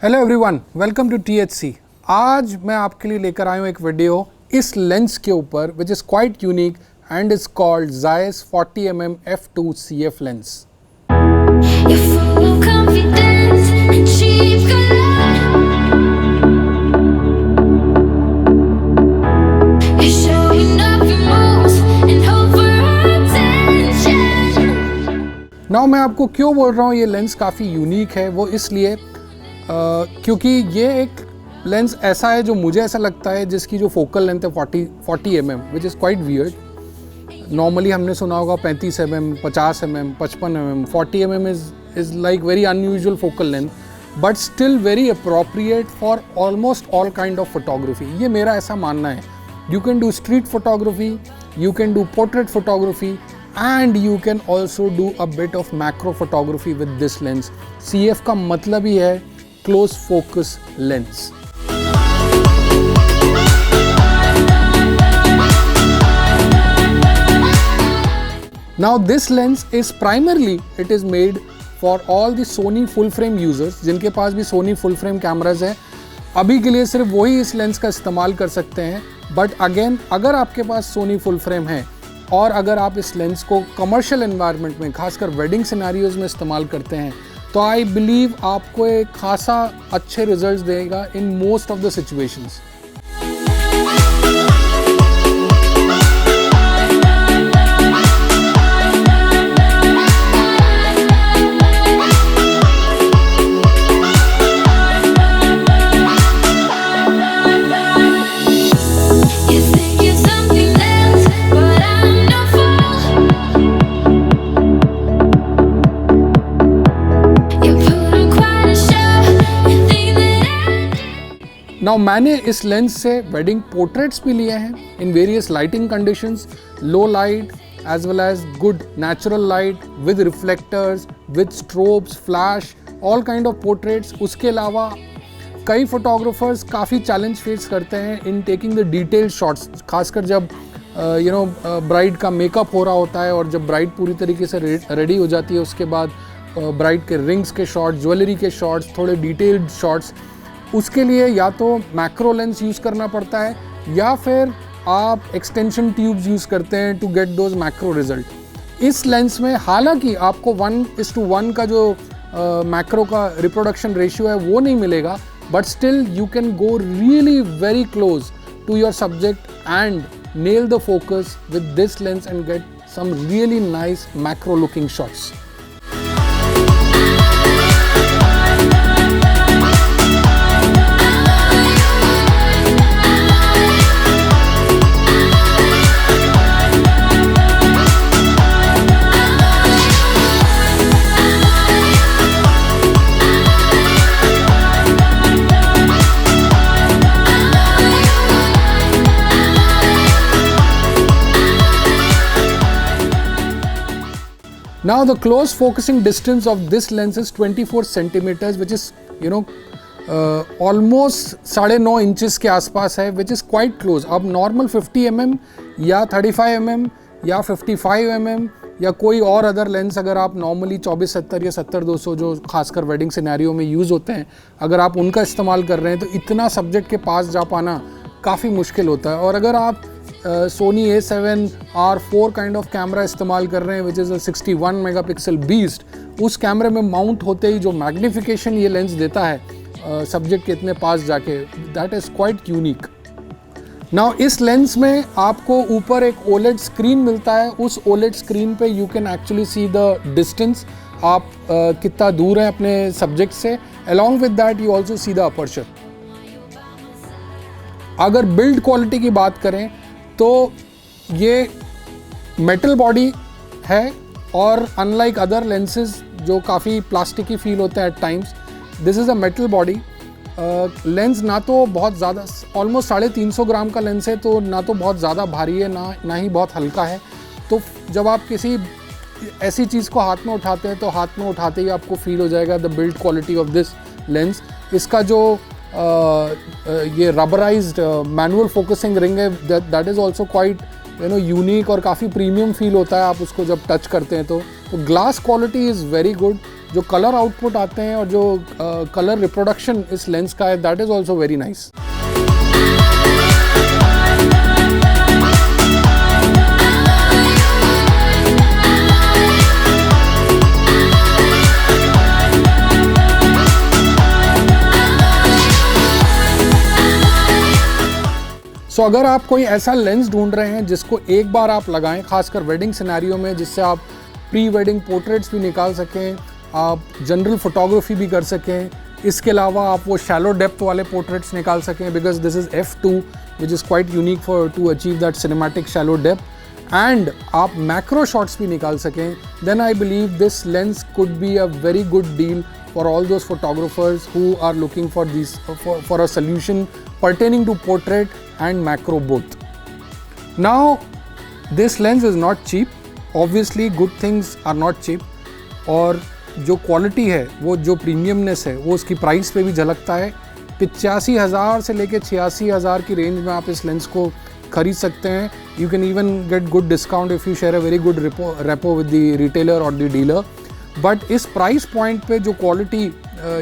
Hello everyone, welcome to THC। आज मैं आपके लिए लेकर आया हूँ एक वीडियो इस लेंस के ऊपर विच is quite unique and is called Zeiss 40mm f2 CF lens. Now मैं आपको क्यों बोल रहा हूँ ये लेंस काफ़ी यूनिक है, वो इसलिए क्योंकि ये एक लेंस ऐसा है जो मुझे ऐसा लगता है जिसकी जो फोकल लेंथ है 40 mm which is quite weird. Normally हमने सुना होगा 35 mm, 50 mm, 55 mm, 40 mm is like very unusual focal length but still very appropriate for almost all kind of photography. ये मेरा ऐसा मानना है। You can do street photography, you can do portrait photography and you can also do a bit of macro photography with this lens। CF का मतलब ही है close focus lens। Now this lens is primarily it is made for all the Sony full frame users जिनके पास भी Sony full frame cameras है। अभी के लिए सिर्फ वही इस लेंस का इस्तेमाल कर सकते हैं, बट अगेन अगर आपके पास Sony full frame है और अगर आप इस लेंस को कमर्शियल एनवायरनमेंट में खासकर वेडिंग सिनेरियोज में इस्तेमाल करते हैं तो आई बिलीव आपको एक खासा अच्छे रिजल्ट्स देगा in most of the situations. Now मैंने इस लेंस से वेडिंग पोर्ट्रेट्स भी लिए हैं in various lighting conditions, low light as well as good natural light with reflectors, with strobes, flash, all kind of portraits. उसके अलावा कई फोटोग्राफर्स काफ़ी चैलेंज फेस करते हैं in taking the detailed shots, खासकर जब ब्राइड का मेकअप हो रहा होता है और जब ब्राइड पूरी तरीके से रेडी हो जाती है उसके बाद ब्राइड के रिंग्स के शॉट्स, ज्वेलरी के शॉट्स, थोड़े डिटेल्ड शॉट्स। उसके लिए या तो मैक्रो लेंस यूज़ करना पड़ता है या फिर आप एक्सटेंशन ट्यूब्स यूज़ करते हैं to get those macro result. इस लेंस में हालांकि आपको 1:1 का जो मैक्रो का रिप्रोडक्शन रेशियो है वो नहीं मिलेगा, but still you can go really very close to your subject and nail the focus with this lens and get some really nice macro looking shots. Now the close focusing distance of this lens is 24 centimeters, which is almost 9.5 inches के आसपास है, which is quite close। अब normal 50 mm या 35 mm या 55 mm या कोई और other lens अगर आप नॉर्मली 24-70 या 70-200 जो खासकर वेडिंग सिनेरियो में यूज़ होते हैं अगर आप उनका इस्तेमाल कर रहे हैं तो इतना सब्जेक्ट के पास जा पाना काफ़ी मुश्किल होता है। और अगर आप Sony A7R4 kind of camera इस्तेमाल कर रहे हैं which is a 61 megapixel beast, उस कैमरे में माउंट होते ही जो मैग्निफिकेशन ये लेंस देता है सब्जेक्ट के इतने पास जाके, that is quite unique. Now इस लेंस में आपको ऊपर एक OLED स्क्रीन मिलता है, उस OLED स्क्रीन पे you can actually see the distance, आप कितना दूर हैं अपने सब्जेक्ट से। Along with that you also see the aperture. अगर बिल्ड क्वालिटी की बात करें तो ये मेटल बॉडी है और अनलाइक अदर लेंसेज जो काफ़ी प्लास्टिकी फील होता है at times, this is a metal body. Lens ना तो बहुत ज़्यादा, ऑलमोस्ट 350 ग्राम का लेंस है तो ना तो बहुत ज़्यादा भारी है ना ही बहुत हल्का है। तो जब आप किसी ऐसी चीज़ को हाथ में उठाते हैं तो हाथ में उठाते ही आपको फील हो जाएगा the build quality of this lens. इसका जो ये रबराइज्ड मैनुअल फोकसिंग रिंग है that is also quite unique और काफ़ी प्रीमियम फील होता है आप उसको जब टच करते हैं तो glass quality is very good. जो कलर आउटपुट आते हैं और जो कलर रिप्रोडक्शन इस लेंस का है, that is also very nice. So अगर आप कोई ऐसा लेंस ढूंढ रहे हैं जिसको एक बार आप लगाएं, खासकर वेडिंग सिनेरियो में, जिससे आप प्री वेडिंग पोर्ट्रेट्स भी निकाल सकें, आप जनरल फोटोग्राफी भी कर सकें, इसके अलावा आप वो शैलो डेप्थ वाले पोर्ट्रेट्स निकाल सकें, because this is f2 which is quite unique for to achieve that cinematic shallow depth, and आप मैक्रो शॉट्स भी निकाल सकें, then I believe this lens could be a very good deal for all those photographers who are looking for these for a solution pertaining to portrait and macro both. Now this lens is not cheap, obviously good things are not cheap, और जो quality है, वो जो premiumness है, वो उसकी price पे भी झलकता है। 85,000 से लेके 86,000 की रेंज में आप इस लेंस को खरीद सकते हैं। You can even get good discount if you share a very good rapport with the retailer और द डीलर। बट इस प्राइस पॉइंट पे जो क्वालिटी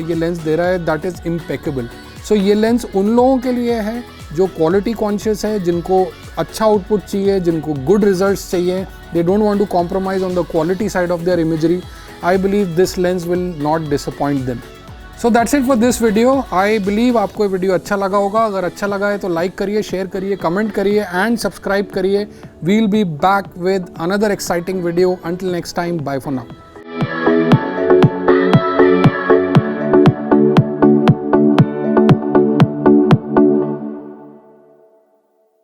ये लेंस दे रहा है, दैट इज़ इम्पेकेबल। सो ये लेंस उन लोगों के लिए है जो क्वालिटी कॉन्शियस है, जिनको अच्छा आउटपुट चाहिए, जिनको गुड रिजल्ट्स चाहिए, they don't want to compromise on the quality side of their imagery. I believe this lens will not disappoint them. So that's it for this video. I believe आपको ये video अच्छा लगा होगा। अगर अच्छा लगा है तो लाइक करिए, शेयर करिए, कमेंट करिए एंड सब्सक्राइब करिए। We will be back with another exciting video. Until next time, bye for now.